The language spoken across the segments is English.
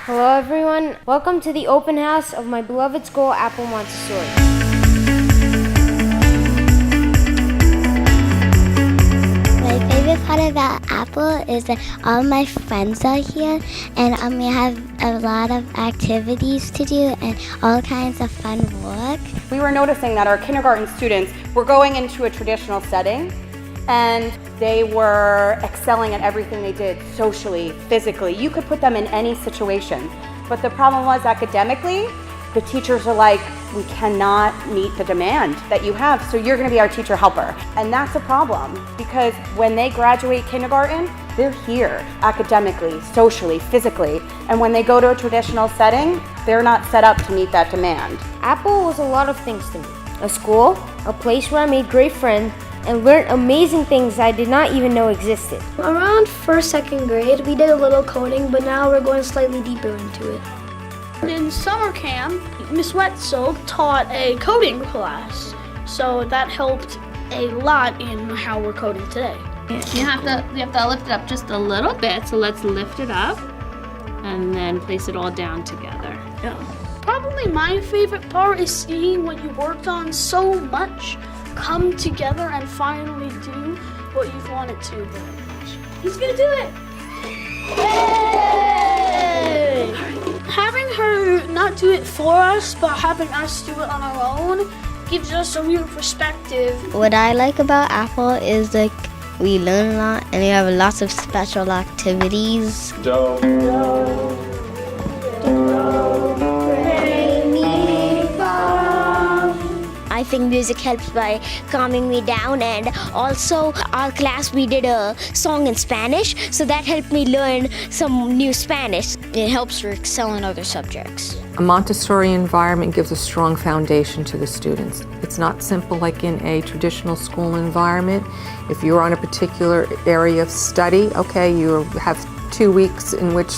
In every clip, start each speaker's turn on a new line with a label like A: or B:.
A: Hello everyone, welcome to the open house of my beloved school, Apple Montessori.
B: My favorite part about Apple is that all my friends are here and we have a lot of activities to do and all kinds of fun work.
C: We were noticing that our kindergarten students were going into a traditional setting and they were excelling at everything they did socially, physically. You could put them in any situation. But the problem was academically, the teachers are like, we cannot meet the demand that you have, so you're gonna be our teacher helper. And that's a problem because when they graduate kindergarten, they're here academically, socially, physically. And when they go to a traditional setting, they're not set up to meet that demand.
A: Apple was a lot of things to me. A school, a place where I made great friends, and learned amazing things I did not even know existed.
D: Around first, second grade, we did a little coding, but now we're going slightly deeper into it.
E: In summer camp, Miss Wetzel taught a coding class, so that helped a lot in how we're coding today.
F: You have to lift it up just a little bit, so let's lift it up and then place it all down together.
E: Yeah. Probably my favorite part is seeing what you worked on so much come together and finally do what you've wanted to very much. He's gonna do it! Yay! Having her not do it for us, but having us do it on our own gives us a real perspective.
B: What I like about Apple is we learn a lot and we have lots of special activities. I think music helps by calming me down, and also our class we did a song in Spanish, so that helped me learn some new Spanish. It helps her excel in other subjects.
G: A Montessori environment gives a strong foundation to the students. It's not simple like in a traditional school environment. If you're on a particular area of study, okay, you have 2 weeks in which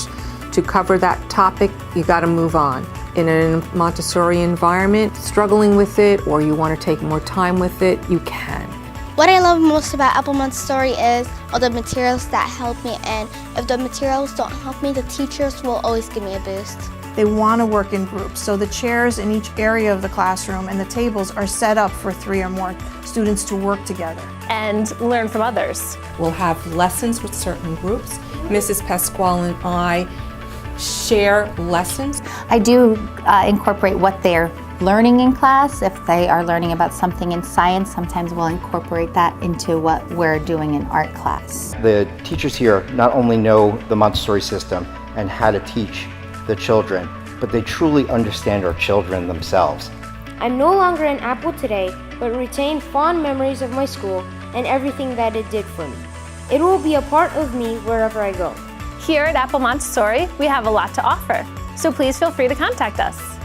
G: to cover that topic, you got to move on. In a Montessori environment, struggling with it or you want to take more time with it, you can.
B: What I love most about Apple Montessori is all the materials that help me, and if the materials don't help me, the teachers will always give me a boost.
H: They want to work in groups, so the chairs in each area of the classroom and the tables are set up for 3 or more students to work together.
I: And learn from others.
G: We'll have lessons with certain groups. Mrs. Pasquale and I share lessons.
J: I do incorporate what they're learning in class. If they are learning about something in science, sometimes we'll incorporate that into what we're doing in art class.
K: The teachers here not only know the Montessori system and how to teach the children, but they truly understand our children themselves.
A: I'm no longer an Apple today, but retain fond memories of my school and everything that it did for me. It will be a part of me wherever I go.
I: Here at Apple Montessori, we have a lot to offer, so please feel free to contact us.